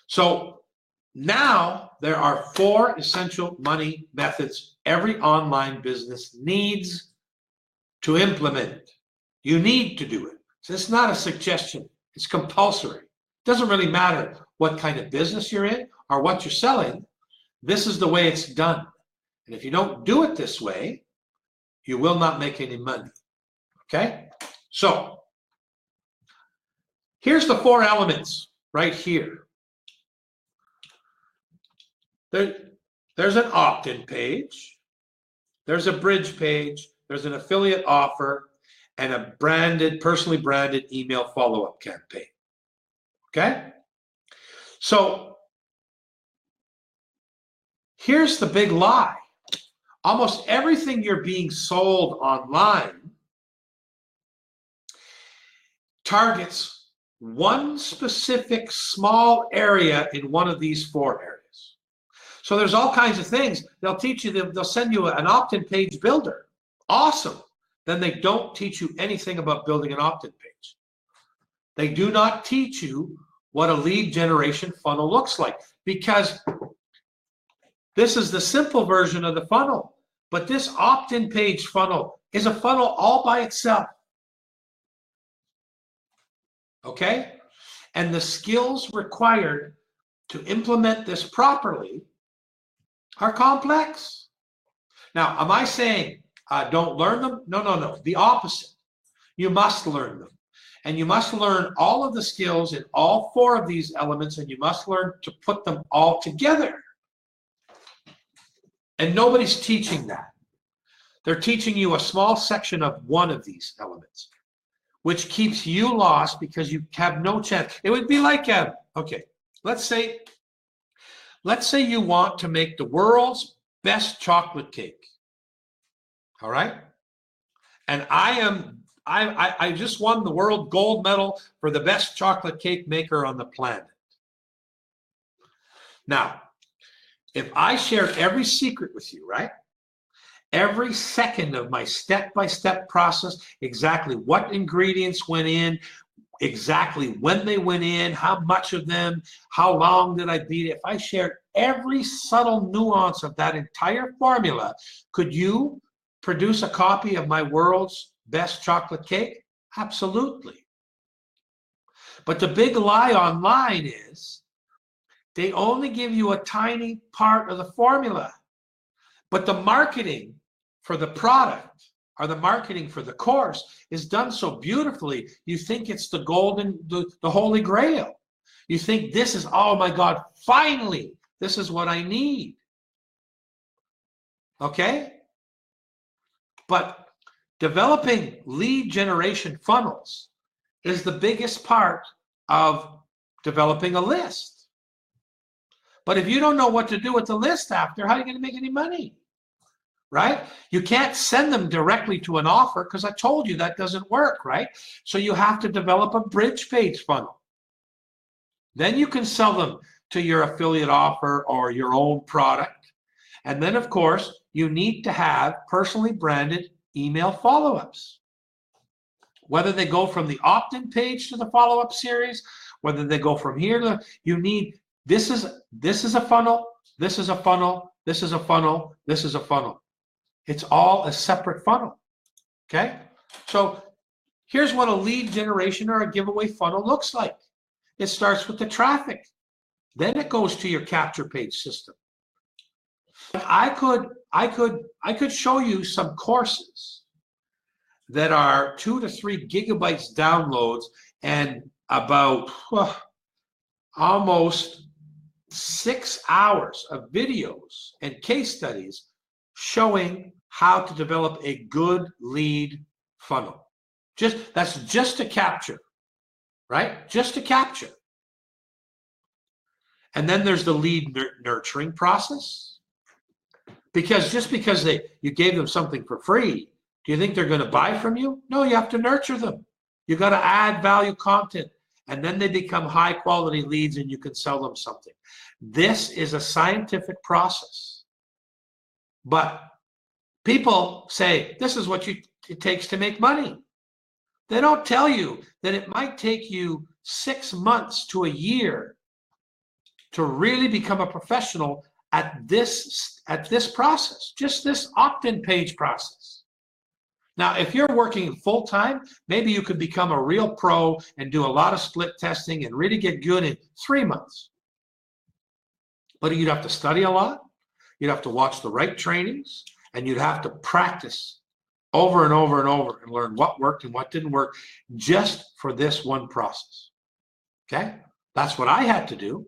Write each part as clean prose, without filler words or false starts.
So now there are 4 essential money methods every online business needs to implement. You need to do it. So it's not a suggestion. It's compulsory. It doesn't really matter what kind of business you're in or what you're selling. This is the way it's done. And if you don't do it this way, you will not make any money. Okay? So here's the 4 elements right here. There's an opt-in page. There's a bridge page. There's an affiliate offer and a personally branded email follow-up campaign. Okay? So here's the big lie. Almost everything you're being sold online targets one specific small area in one of these 4 areas. So there's all kinds of things. They'll teach you, they'll send you an opt-in page builder. Awesome. Then they don't teach you anything about building an opt-in page. They do not teach you what a lead generation funnel looks like, because this is the simple version of the funnel. But this opt-in page funnel is a funnel all by itself. Okay? And the skills required to implement this properly are complex. Now, am I saying don't learn them? No, no, no. The opposite. You must learn them. And you must learn all of the skills in all 4 of these elements, and you must learn to put them all together. And nobody's teaching that. They're teaching you a small section of one of these elements, which keeps you lost because you have no chance. It would be like, okay, let's say you want to make the world's best chocolate cake. All right? And I just won the world gold medal for the best chocolate cake maker on the planet. Now, if I shared every secret with you, right? Every second of my step-by-step process, exactly what ingredients went in, exactly when they went in, how much of them, how long did I beat it? If I shared every subtle nuance of that entire formula, could you produce a copy of my world's best chocolate cake? Absolutely. But the big lie online is they only give you a tiny part of the formula. But the marketing for the product or the marketing for the course is done so beautifully, you think it's the golden, the holy grail. You think this is, oh my God, finally, this is what I need. Okay? But developing lead generation funnels is the biggest part of developing a list. But if you don't know what to do with the list after, how are you going to make any money? Right? You can't send them directly to an offer because I told you that doesn't work, right? So you have to develop a bridge page funnel. Then you can sell them to your affiliate offer or your own product. And then, of course, you need to have personally branded email follow-ups. Whether they go from the opt-in page to the follow-up series, whether they go from here to, you need, this is a funnel, this is a funnel, this is a funnel, this is a funnel. It's all a separate funnel, okay? So here's what a lead generation or a giveaway funnel looks like. It starts with the traffic. Then it goes to your capture page system. I could show you some courses that are 2 to 3 gigabytes downloads and about almost 6 hours of videos and case studies showing how to develop a good lead funnel. That's just to capture, right? Just to capture. And then there's the lead nurturing process. Because just because you gave them something for free, do you think they're going to buy from you? No, you have to nurture them. You got to add value content, and then they become high quality leads and you can sell them something. This is a scientific process. But people say, this is what it takes to make money. They don't tell you that it might take you 6 months to a year to really become a professional at this process, just this opt-in page process. Now, if you're working full-time, maybe you could become a real pro and do a lot of split testing and really get good in 3 months. But you'd have to study a lot, you'd have to watch the right trainings, and you'd have to practice over and over and over and learn what worked and what didn't work just for this one process. Okay? That's what I had to do.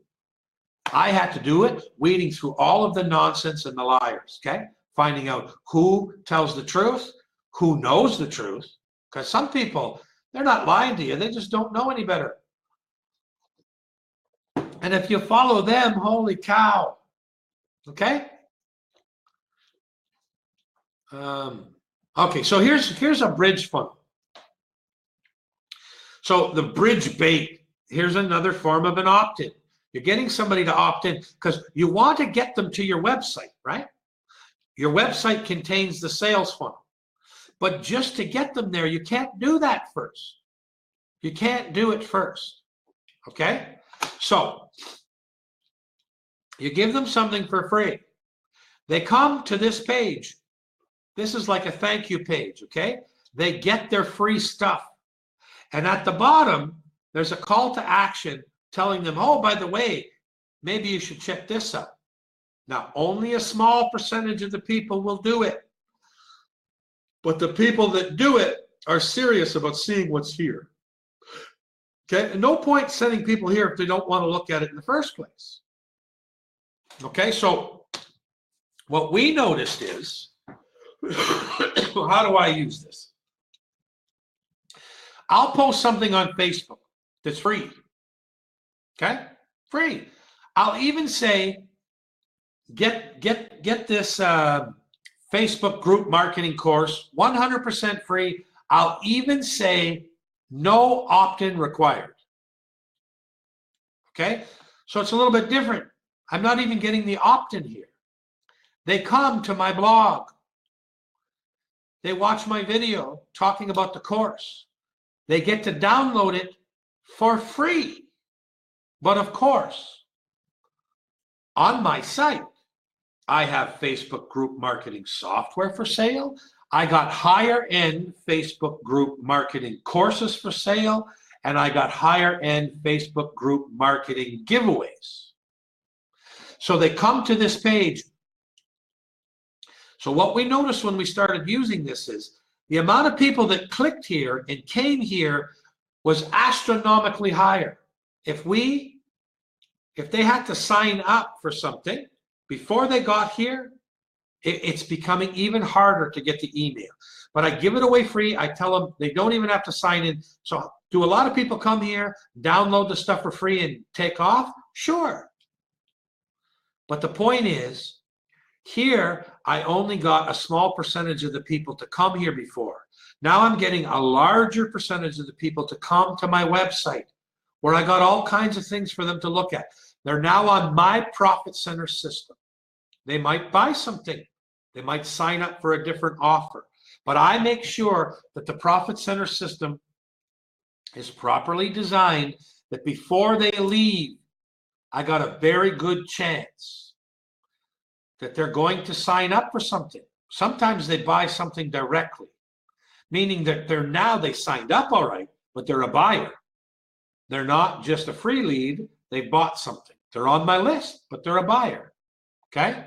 I had to do it weeding through all of the nonsense and the liars, okay? Finding out who tells the truth, who knows the truth, because some people, they're not lying to you, they just don't know any better. And if you follow them, holy cow, okay? Okay, so here's a bridge funnel. So the bridge bait, here's another form of an opt-in. You're getting somebody to opt in because you want to get them to your website, right? Your website contains the sales funnel. But just to get them there, you can't do that first. You can't do it first, okay? So you give them something for free. They come to this page. This is like a thank you page, okay? They get their free stuff. And at the bottom, there's a call to action telling them, oh, by the way, maybe you should check this out. Now, only a small percentage of the people will do it. But the people that do it are serious about seeing what's here. Okay, and no point sending people here if they don't want to look at it in the first place. Okay, so what we noticed is, how do I use this? I'll post something on Facebook that's free. Okay, free. I'll even say, get this Facebook group marketing course, 100% free. I'll even say no opt-in required. Okay, so it's a little bit different. I'm not even getting the opt-in here. They come to my blog. They watch my video talking about the course. They get to download it for free. But of course, on my site, I have Facebook group marketing software for sale. I got higher end Facebook group marketing courses for sale, and I got higher end Facebook group marketing giveaways. So they come to this page. So what we noticed when we started using this is the amount of people that clicked here and came here was astronomically higher. If they had to sign up for something before they got here, it's becoming even harder to get the email. But I give it away free. I tell them they don't even have to sign in. So do a lot of people come here, download the stuff for free and take off? Sure. But the point is, here I only got a small percentage of the people to come here before. Now I'm getting a larger percentage of the people to come to my website where I got all kinds of things for them to look at. They're now on my profit center system. They might buy something. They might sign up for a different offer. But I make sure that the profit center system is properly designed, that before they leave, I got a very good chance that they're going to sign up for something. Sometimes they buy something directly, meaning that they signed up all right, but they're a buyer. They're not just a free lead. They bought something. They're on my list, but they're a buyer. Okay?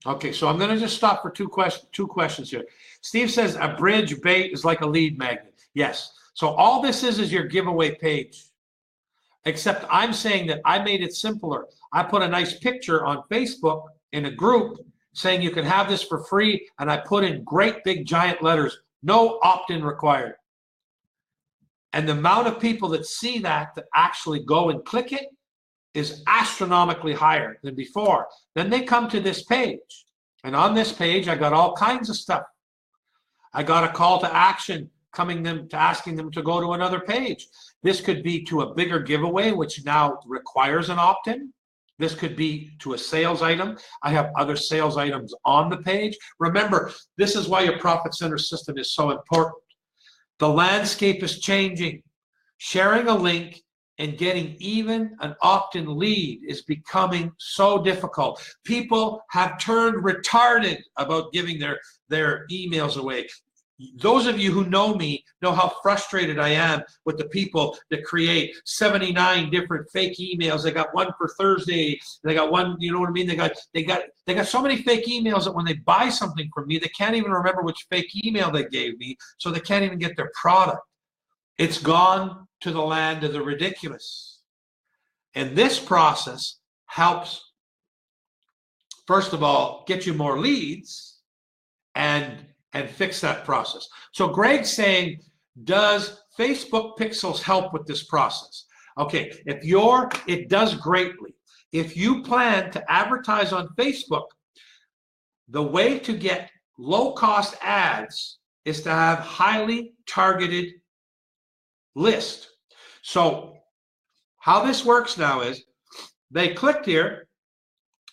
Okay, so I'm going to just stop for two questions here. Steve says a bridge bait is like a lead magnet. Yes. So all this is your giveaway page. Except I'm saying that I made it simpler. I put a nice picture on Facebook in a group saying you can have this for free, and I put in great big giant letters, no opt-in required. And the amount of people that see that actually go and click it is astronomically higher than before. Then they come to this page, and on this page I got all kinds of stuff. I got a call to action asking them to go to another page. This could be to a bigger giveaway, which now requires an opt-in. This could be to a sales item. I have other sales items on the page. Remember, this is why your profit center system is so important. The landscape is changing. Sharing a link and getting even an opt-in lead is becoming so difficult. People have turned retarded about giving their emails away. Those of you who know me know how frustrated I am with the people that create 79 different fake emails. They got one for Thursday. They got one, you know what I mean? They got so many fake emails that when they buy something from me, they can't even remember which fake email they gave me, so they can't even get their product. It's gone to the land of the ridiculous. And this process helps, first of all, get you more leads and fix that process. So Greg's saying, does Facebook Pixels help with this process? Okay, it does greatly. If you plan to advertise on Facebook, the way to get low-cost ads is to have highly targeted list. So how this works now is they clicked here,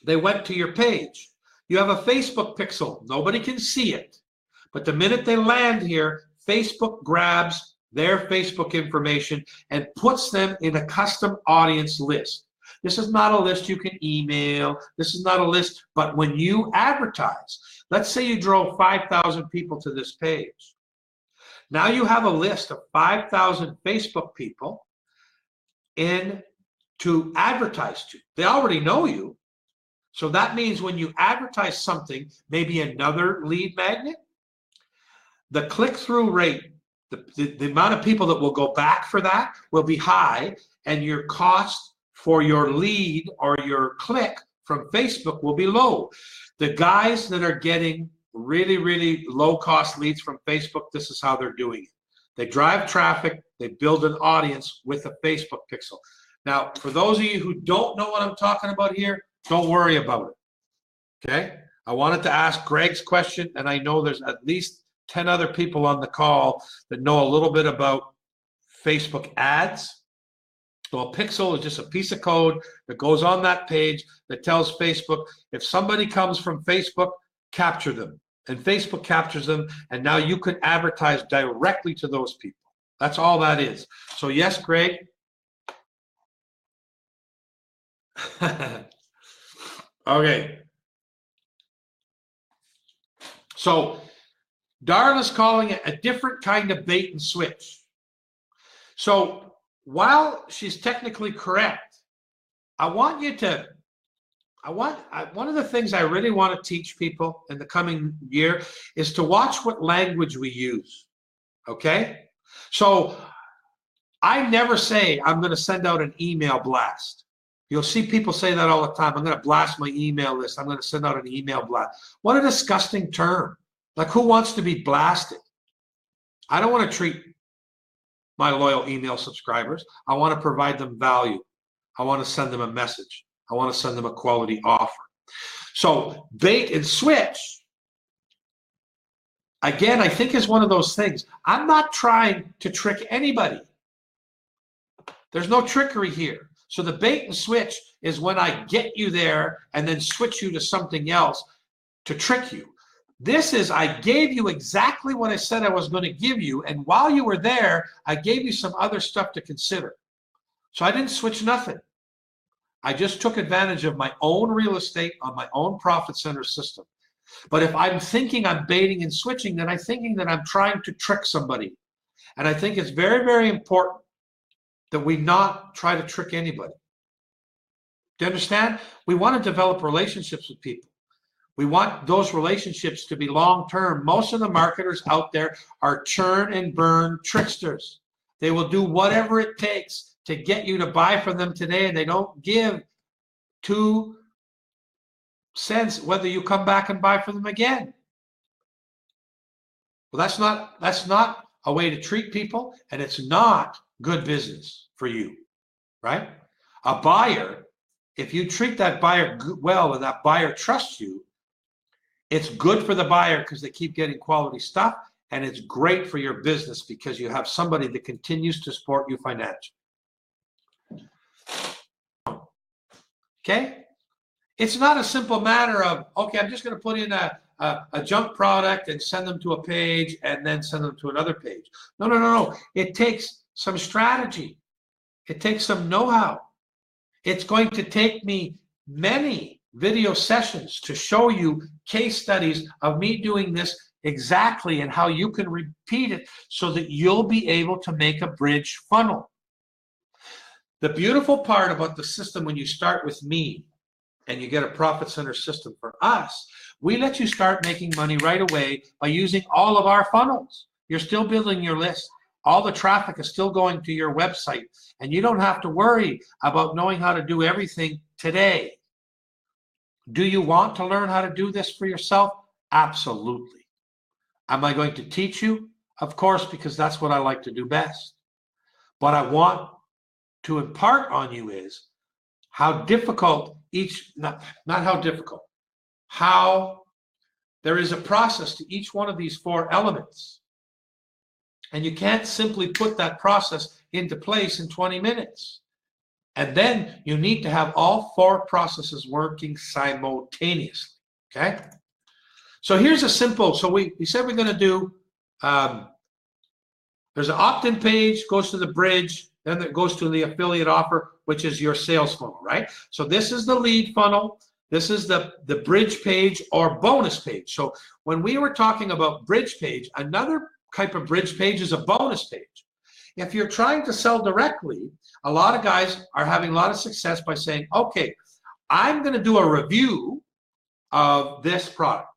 they went to your page. You have a Facebook pixel. Nobody can see it. But the minute they land here, Facebook grabs their Facebook information and puts them in a custom audience list. This is not a list you can email. This is not a list, but when you advertise, let's say you drove 5,000 people to this page. Now you have a list of 5,000 Facebook people to advertise to. They already know you. So that means when you advertise something, maybe another lead magnet, the click-through rate, the amount of people that will go back for that will be high, and your cost for your lead or your click from Facebook will be low. The guys that are getting really, really low-cost leads from Facebook, this is how they're doing it. They drive traffic, they build an audience with a Facebook pixel. Now, for those of you who don't know what I'm talking about here, don't worry about it, okay? I wanted to ask Greg's question, and I know there's at least 10 other people on the call that know a little bit about Facebook ads. So a pixel is just a piece of code that goes on that page that tells Facebook, if somebody comes from Facebook, capture them. And Facebook captures them, and now you can advertise directly to those people. That's all that is. So yes, Greg. Okay. So Darla's calling it a different kind of bait and switch. So while she's technically correct, one of the things I really want to teach people in the coming year is to watch what language we use, okay? So I never say I'm going to send out an email blast. You'll see people say that all the time. I'm going to blast my email list. I'm going to send out an email blast. What a disgusting term. Like, who wants to be blasted? I don't want to treat my loyal email subscribers. I want to provide them value. I want to send them a message. I want to send them a quality offer. So bait and switch, again, I think is one of those things. I'm not trying to trick anybody. There's no trickery here. So the bait and switch is when I get you there and then switch you to something else to trick you. This is, I gave you exactly what I said I was going to give you, and while you were there, I gave you some other stuff to consider. So I didn't switch nothing. I just took advantage of my own real estate on my own profit center system. But if I'm thinking I'm baiting and switching, then I'm thinking that I'm trying to trick somebody. And I think it's very, very important that we not try to trick anybody. Do you understand? We want to develop relationships with people. We want those relationships to be long-term. Most of the marketers out there are churn and burn tricksters. They will do whatever it takes to get you to buy from them today, and they don't give 2 cents whether you come back and buy from them again. Well, that's not a way to treat people, and it's not good business for you, right? A buyer, if you treat that buyer well and that buyer trusts you, it's good for the buyer because they keep getting quality stuff, and it's great for your business because you have somebody that continues to support you financially. Okay? It's not a simple matter of, okay, I'm just going to put in a junk product and send them to a page and then send them to another page. No, no, no, no. It takes some strategy. It takes some know-how. It's going to take me many video sessions to show you case studies of me doing this exactly and how you can repeat it so that you'll be able to make a bridge funnel. The beautiful part about the system when you start with me and you get a profit center system for us, we let you start making money right away by using all of our funnels. You're still building your list. All the traffic is still going to your website, and you don't have to worry about knowing how to do everything today. Do you want to learn how to do this for yourself? Absolutely. Am I going to teach you? Of course, because that's what I like to do best. What I want to impart on you is how difficult not how difficult, how there is a process to each one of these 4 elements. And you can't simply put that process into place in 20 minutes. And then you need to have all 4 processes working simultaneously, okay? So here's a simple, so we said we're gonna do, there's an opt-in page, goes to the bridge, then it goes to the affiliate offer, which is your sales funnel, right? So this is the lead funnel. This is the bridge page or bonus page. So when we were talking about bridge page, another type of bridge page is a bonus page. If you're trying to sell directly, a lot of guys are having a lot of success by saying, okay, I'm going to do a review of this product.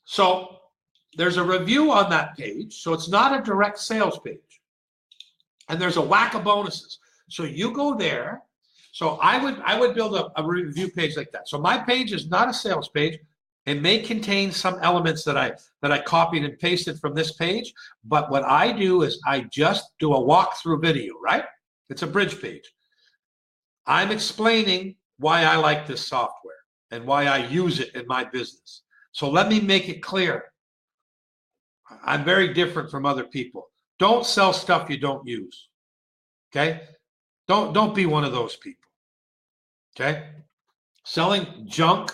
So there's a review on that page. So it's not a direct sales page. And there's a whack of bonuses. So you go there. So I would build a review page like that. So my page is not a sales page. It may contain some elements that I copied and pasted from this page, but what I do is I just do a walkthrough video, right? It's a bridge page. I'm explaining why I like this software and why I use it in my business. So let me make it clear. I'm very different from other people. Don't sell stuff you don't use, okay? Don't be one of those people, okay? Selling junk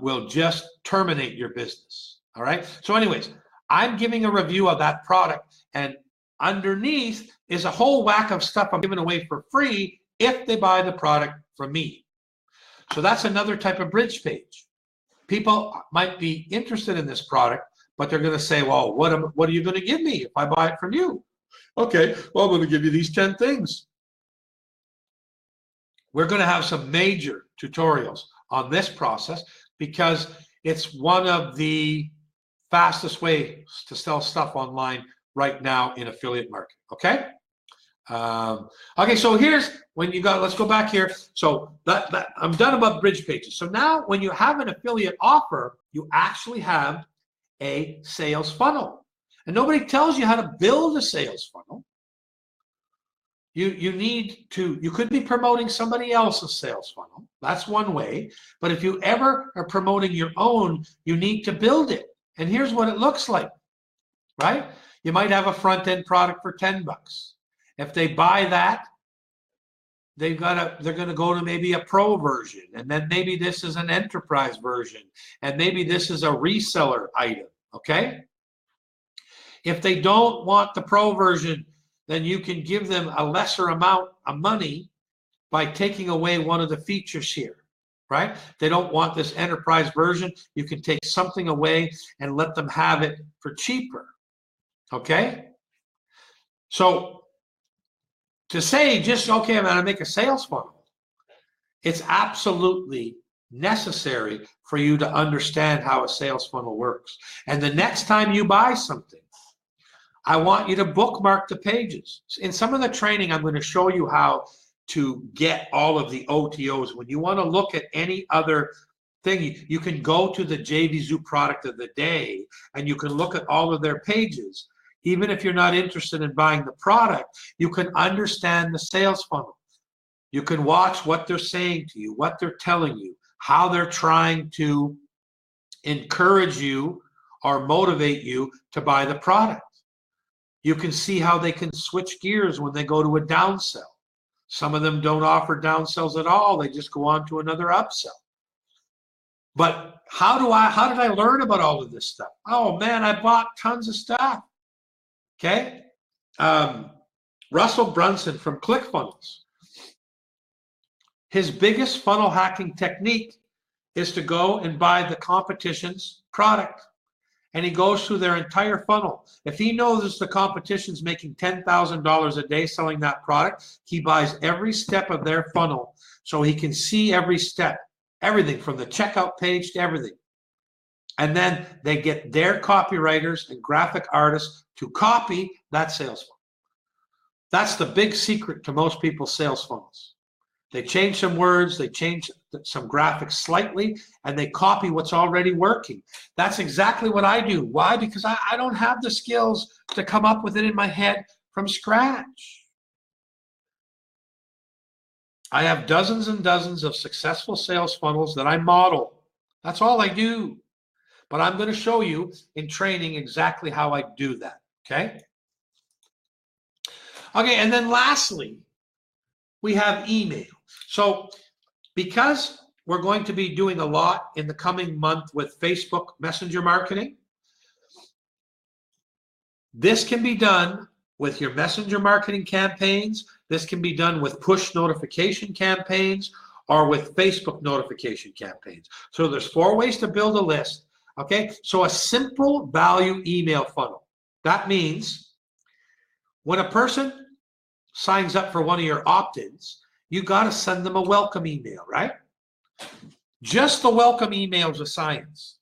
will just terminate your business, all right? So anyways, I'm giving a review of that product, and underneath is a whole whack of stuff I'm giving away for free if they buy the product from me. So that's another type of bridge page. People might be interested in this product, but they're going to say, well, what are you going to give me if I buy it from you? Okay, well, I'm going to give you these 10 things. We're going to have some major tutorials on this process because it's one of the fastest ways to sell stuff online right now in affiliate marketing, okay? Okay, so here's when you got, let's go back here. So that I'm done about bridge pages. So now when you have an affiliate offer, you actually have a sales funnel. And nobody tells you how to build a sales funnel. You could be promoting somebody else's sales funnel. That's one way. But if you ever are promoting your own, you need to build it. And here's what it looks like, right? You might have a front-end product for 10 bucks. If they buy that, they're going to go to maybe a pro version, and then maybe this is an enterprise version, and maybe this is a reseller item, okay? If they don't want the pro version, then you can give them a lesser amount of money by taking away one of the features here, right? They don't want this enterprise version. You can take something away and let them have it for cheaper, okay? So to say just, okay, I'm going to make a sales funnel, it's absolutely necessary for you to understand how a sales funnel works. And the next time you buy something, I want you to bookmark the pages. In some of the training, I'm going to show you how to get all of the OTOs. When you want to look at any other thing, you can go to the JVZoo product of the day and you can look at all of their pages. Even if you're not interested in buying the product, you can understand the sales funnel. You can watch what they're saying to you, what they're telling you, how they're trying to encourage you or motivate you to buy the product. You can see how they can switch gears when they go to a downsell. Some of them don't offer downsells at all. They just go on to another upsell. But how did I learn about all of this stuff? Oh man, I bought tons of stuff. Okay. Russell Brunson from ClickFunnels. His biggest funnel hacking technique is to go and buy the competition's product. And he goes through their entire funnel. If he knows the competition's making $10,000 a day selling that product, he buys every step of their funnel so he can see every step, everything from the checkout page to everything. And then they get their copywriters and graphic artists to copy that sales funnel. That's the big secret to most people's sales funnels. They change some words, they change some graphics slightly, and they copy what's already working. That's exactly what I do. Why? Because I don't have the skills to come up with it in my head from scratch. I have dozens and dozens of successful sales funnels that I model. That's all I do. But I'm going to show you in training exactly how I do that, okay? Okay, and then lastly, we have email. So because we're going to be doing a lot in the coming month with Facebook Messenger marketing, this can be done with your Messenger marketing campaigns. This can be done with push notification campaigns or with Facebook notification campaigns. So there's 4 ways to build a list, okay? So a simple value email funnel. That means when a person signs up for one of your opt-ins, you got to send them a welcome email, right? Just the welcome email is a science.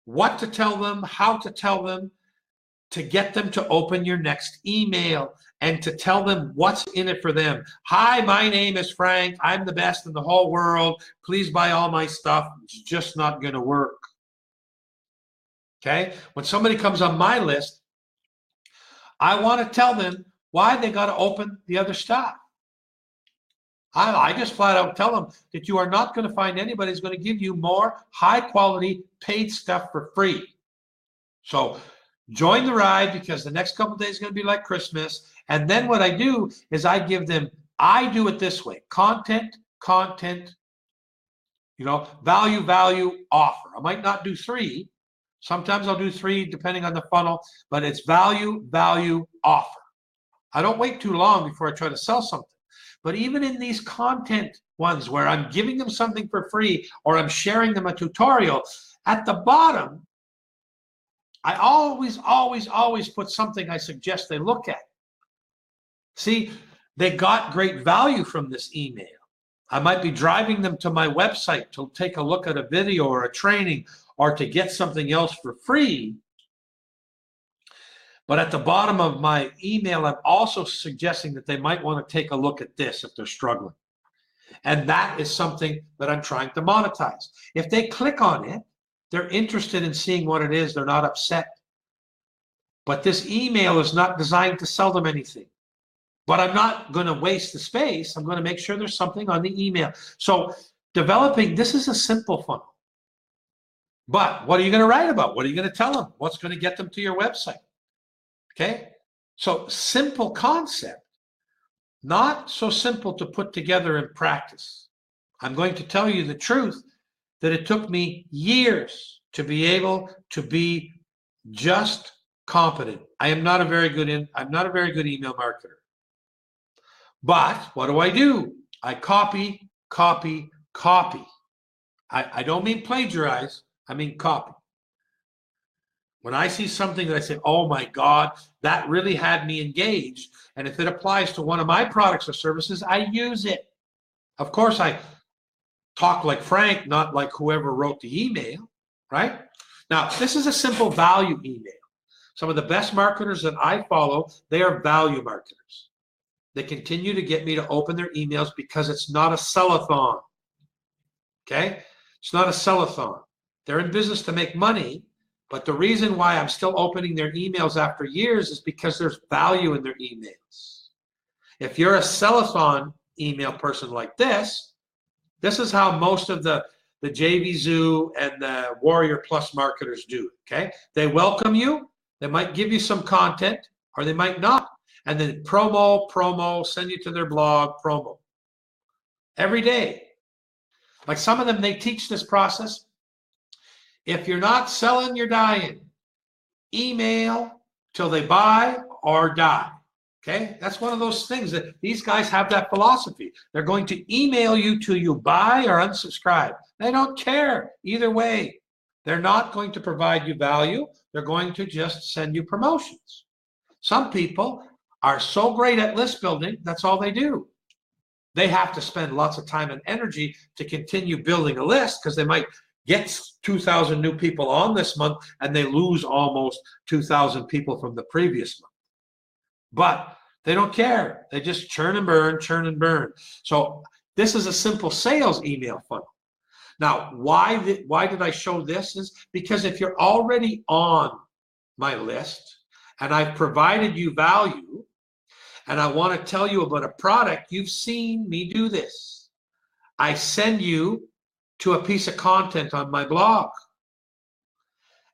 What to tell them, how to tell them, to get them to open your next email and to tell them what's in it for them. Hi, my name is Frank. I'm the best in the whole world. Please buy all my stuff. It's just not going to work. Okay? When somebody comes on my list, I want to tell them why they got to open the other stuff. I just flat out tell them that you are not going to find anybody who's going to give you more high quality paid stuff for free. So join the ride, because the next couple of days is going to be like Christmas. And then what I do is I do it this way: content, value, offer. I might not do 3. Sometimes I'll do 3 depending on the funnel, but it's value, offer. I don't wait too long before I try to sell something. But even in these content ones where I'm giving them something for free or I'm sharing them a tutorial, at the bottom, I always put something I suggest they look at. See, they got great value from this email. I might be driving them to my website to take a look at a video or a training or to get something else for free. But at the bottom of my email, I'm also suggesting that they might want to take a look at this if they're struggling. And that is something that I'm trying to monetize. If they click on it, they're interested in seeing what it is. They're not upset. But this email is not designed to sell them anything. But I'm not going to waste the space. I'm going to make sure there's something on the email. So this is a simple funnel. But what are you going to write about? What are you going to tell them? What's going to get them to your website? Okay, so simple concept, not so simple to put together in practice. I'm going to tell you the truth that it took me years to be able to be just competent. I'm not a very good email marketer. But what do? I copy. I don't mean plagiarize, I mean copy. When I see something that I say, oh my God, that really had me engaged, and if it applies to one of my products or services, I use it. Of course, I talk like Frank, not like whoever wrote the email, right? Now, this is a simple value email. Some of the best marketers that I follow, they are value marketers. They continue to get me to open their emails because it's not a sell-a-thon, okay? It's not a sell-a-thon. They're in business to make money. But the reason why I'm still opening their emails after years is because there's value in their emails. If you're a sell-a-thon email person like this is how most of the JVZoo and the Warrior Plus marketers do, okay? They welcome you. They might give you some content or they might not. and then promo, send you to their blog, promo. Every day. Like some of them, they teach this process. If you're not selling, you're dying. Email till they buy or die. Okay, that's one of those things that these guys have that philosophy. They're going to email you till you buy or unsubscribe. They don't care either way. They're not going to provide you value. They're going to just send you promotions. Some people are so great at list building, that's all they do. They have to spend lots of time and energy to continue building a list because they might get 2,000 new people on this month and they lose almost 2,000 people from the previous month. But they don't care. They just churn and burn, churn and burn. So this is a simple sales email funnel. Now, why did I show this? Is because if you're already on my list and I've provided you value and I want to tell you about a product, you've seen me do this. I send you to a piece of content on my blog.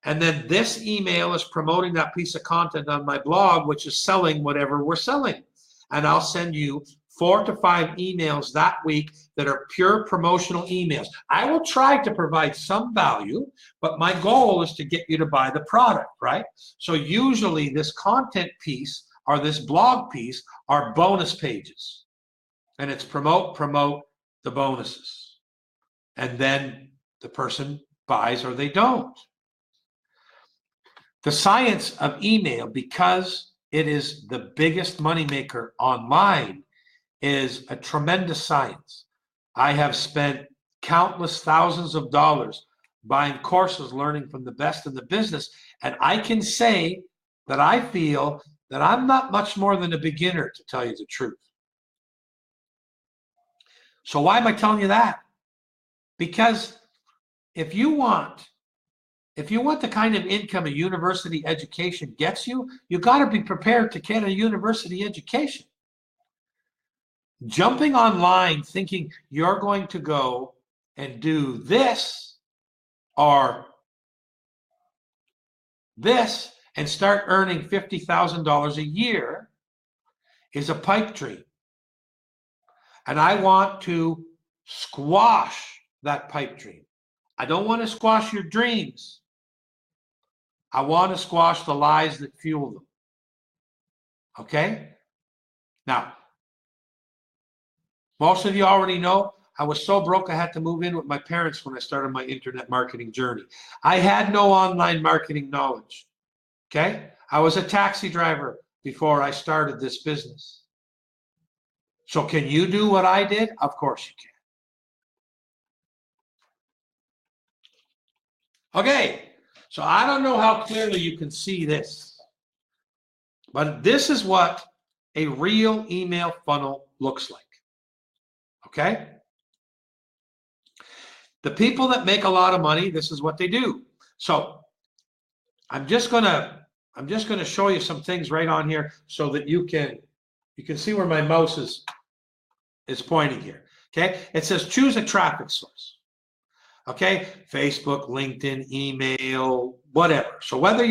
And then this email is promoting that piece of content on my blog, which is selling whatever we're selling. And I'll send you 4 to 5 emails that week that are pure promotional emails. I will try to provide some value, but my goal is to get you to buy the product, right? So usually this content piece or this blog piece are bonus pages. And it's promote the bonuses. And then the person buys or they don't. The science of email, because it is the biggest moneymaker online, is a tremendous science. I have spent countless thousands of dollars buying courses, learning from the best in the business, and I can say that I feel that I'm not much more than a beginner, to tell you the truth. So why am I telling you that? Because if you want the kind of income a university education gets you, you got to be prepared to get a university education. Jumping online thinking you're going to go and do this or this and start earning $50,000 a year is a pipe dream. And I want to squash that pipe dream. I don't want to squash your dreams. I want to squash the lies that fuel them. Okay? Now, most of you already know I was so broke I had to move in with my parents when I started my internet marketing journey. I had no online marketing knowledge. Okay? I was a taxi driver before I started this business. So can you do what I did? Of course you can. Okay. So I don't know how clearly you can see this, but this is what a real email funnel looks like. Okay? The people that make a lot of money, this is what they do. So I'm just gonna show you some things right on here so that you can see where my mouse is pointing here. Okay? It says choose a traffic source. Okay, Facebook, LinkedIn, email, whatever. So whether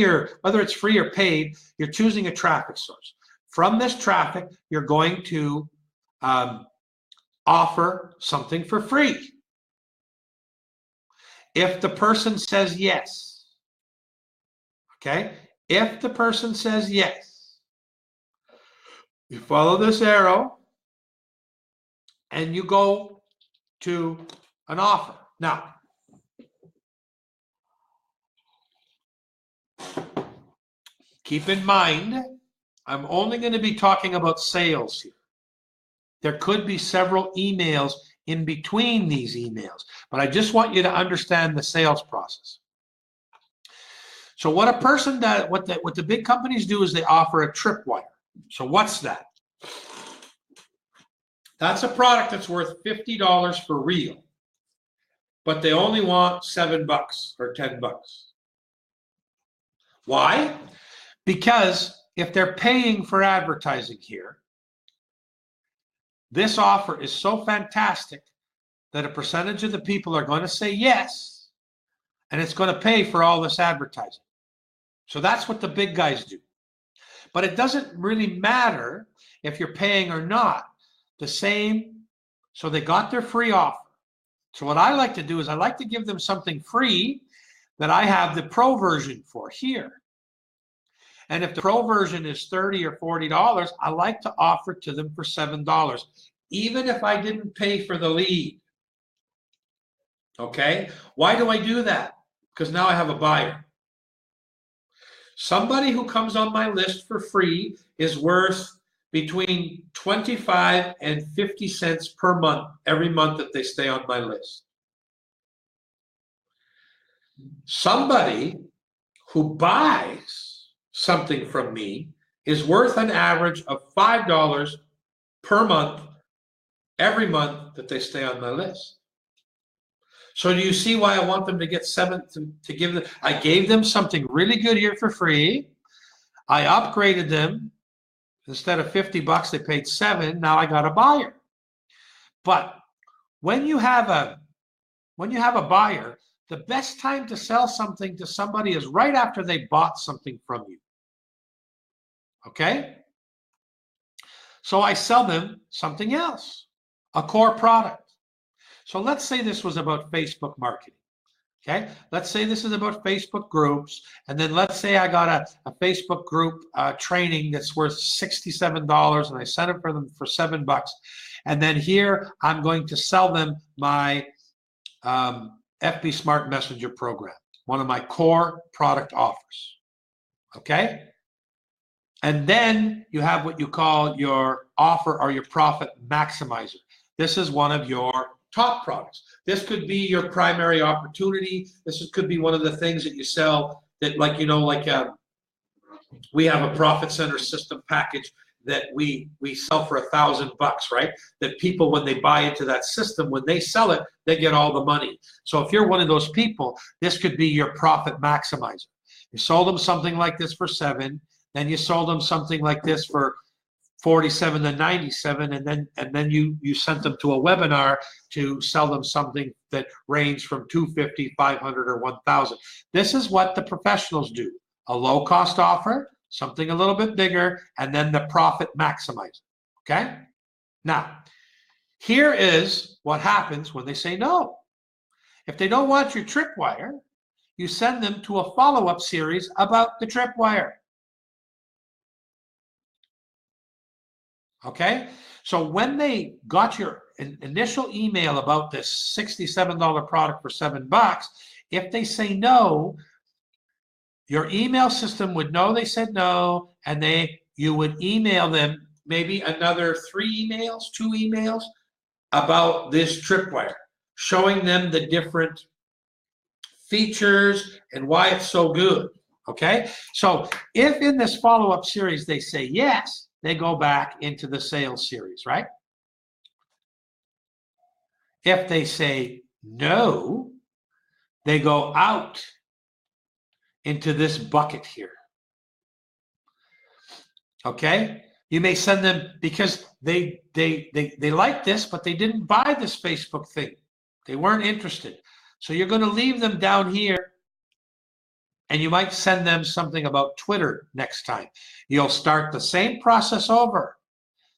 it's free or paid, you're choosing a traffic source. From this traffic, you're going to offer something for free. If the person says yes, okay, if the person says yes, you follow this arrow and you go to an offer. Now, keep in mind, I'm only going to be talking about sales here. There could be several emails in between these emails, but I just want you to understand the sales process. So what a person does, what the big companies do is they offer a tripwire. So what's that? That's a product that's worth $50 for real, but they only want $7 or $10. Why? Because if they're paying for advertising here, this offer is so fantastic that a percentage of the people are going to say yes, and it's going to pay for all this advertising. So that's what the big guys do. But it doesn't really matter if you're paying or not. The same, so they got their free offer. So what I like to do is I like to give them something free that I have the pro version for here. And if the pro version is $30 or $40, I like to offer it to them for $7, even if I didn't pay for the lead. Okay? Why do I do that? Because now I have a buyer. Somebody who comes on my list for free is worth between 25 and 50 cents per month, every month that they stay on my list. Somebody who buys something from me is worth an average of $5 per month, every month that they stay on my list. So do you see why I want them to get to give them? I gave them something really good here for free. I upgraded them. Instead of $50, they paid $7. Now I got a buyer. But when you have a buyer, the best time to sell something to somebody is right after they bought something from you. Okay? So I sell them something else, a core product. So let's say this was about Facebook marketing. Okay, let's say this is about Facebook groups, and then let's say I got a Facebook group training that's worth $67, and I sent it for them for $7. And then here I'm going to sell them my FB Smart Messenger program, one of my core product offers. Okay, and then you have what you call your offer or your profit maximizer. This is one of your top products. This could be your primary opportunity. This could be one of the things that you sell that, like, you know, like we have a profit center system package that we sell for $1,000, right? That people, when they buy into that system, when they sell it, they get all the money. So if you're one of those people, this could be your profit maximizer. You sold them something like this for $7, then you sold them something like this for $47 to $97, and then you sent them to a webinar to sell them something that ranged from $250, $500, or $1,000. This is what the professionals do: a low-cost offer, something a little bit bigger, and then the profit maximizer. Okay? Now, here is what happens when they say no. If they don't want your tripwire, you send them to a follow-up series about the tripwire. Okay, so when they got your initial email about this $67 product for $7, if they say no, your email system would know they said no, and you would email them maybe another 2 emails about this tripwire, showing them the different features and why it's so good. Okay, so if in this follow-up series they say yes, they go back into the sales series, right? If they say no, they go out into this bucket here. Okay? You may send them because they like this, but they didn't buy this Facebook thing. They weren't interested. So you're going to leave them down here, and you might send them something about Twitter next time. You'll start the same process over.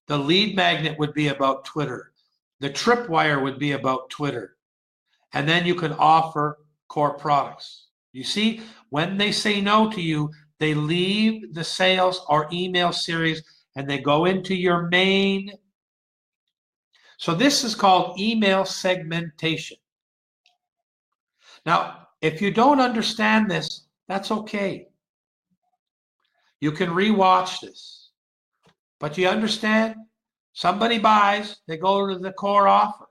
The lead magnet would be about Twitter. The tripwire would be about Twitter. And then you can offer core products. You see, when they say no to you, they leave the sales or email series and they go into your main. So this is called email segmentation. Now, if you don't understand this, that's okay. You can rewatch this. But you understand? Somebody buys, they go to the core offer.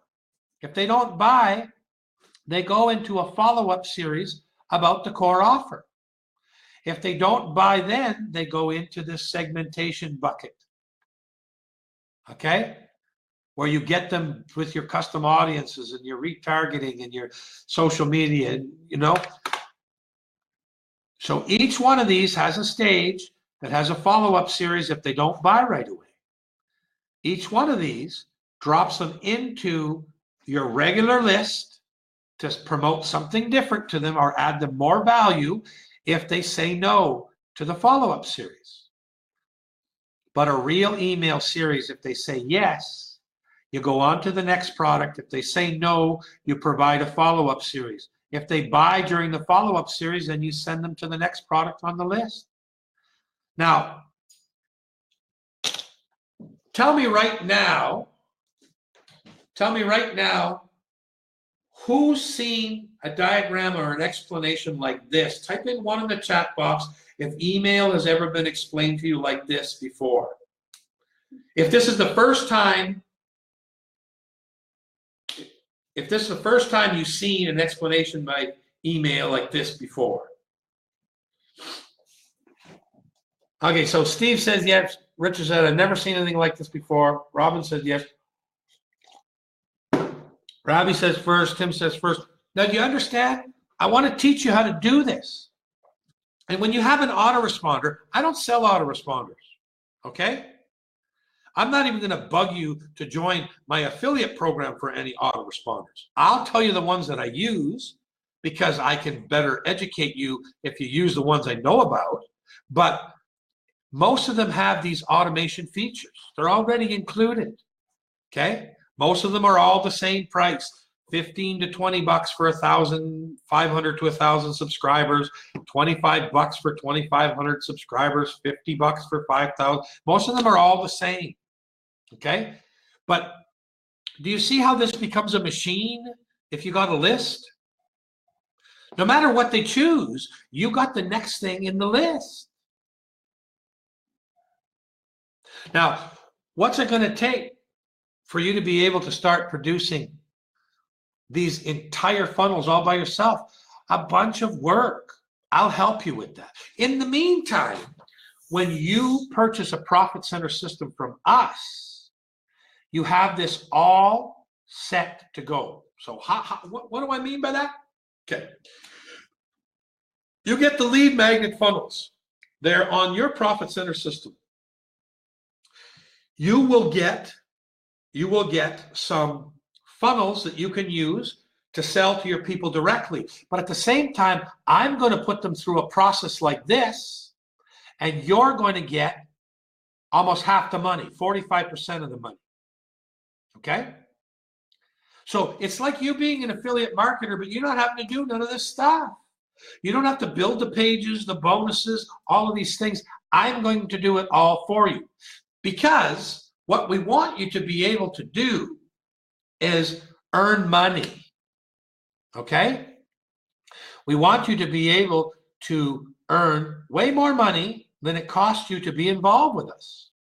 If they don't buy, they go into a follow-up series about the core offer. If they don't buy then, they go into this segmentation bucket. Okay? Where you get them with your custom audiences and your retargeting and your social media, you know. So each one of these has a stage that has a follow-up series if they don't buy right away. Each one of these drops them into your regular list to promote something different to them or add them more value if they say no to the follow-up series. But a real email series, if they say yes, you go on to the next product. If they say no, you provide a follow-up series. If they buy during the follow-up series, then you send them to the next product on the list. Now, tell me right now, who's seen a diagram or an explanation like this? Type in one in the chat box if email has ever been explained to you like this before. If this is the first time, you've seen an explanation by email like this before. Okay, so Steve says yes. Richard said, I've never seen anything like this before. Robin says yes. Robbie says first. Tim says first. Now, do you understand? I want to teach you how to do this. And when you have an autoresponder, I don't sell autoresponders, okay? I'm not even going to bug you to join my affiliate program for any autoresponders. I'll tell you the ones that I use because I can better educate you if you use the ones I know about. But most of them have these automation features. They're already included, okay? Most of them are all the same price, 15 to 20 bucks for 1,500 to 1,000 subscribers, 25 bucks for 2,500 subscribers, 50 bucks for 5,000. Most of them are all the same, okay? But do you see how this becomes a machine if you got a list? No matter what they choose, you got the next thing in the list. Now, what's it going to take for you to be able to start producing these entire funnels all by yourself? A bunch of work. I'll help you with that. In the meantime, when you purchase a Profit Center system from us, you have this all set to go. So what do I mean by that? Okay. You get the lead magnet funnels. They're on your Profit Center system. You will get some funnels that you can use to sell to your people directly. But at the same time, I'm going to put them through a process like this, and you're going to get almost half the money, 45% of the money. Okay? So it's like you being an affiliate marketer, but you're not having to do none of this stuff. You don't have to build the pages, the bonuses, all of these things. I'm going to do it all for you. Because what we want you to be able to do is earn money, okay? We want you to be able to earn way more money than it costs you to be involved with us.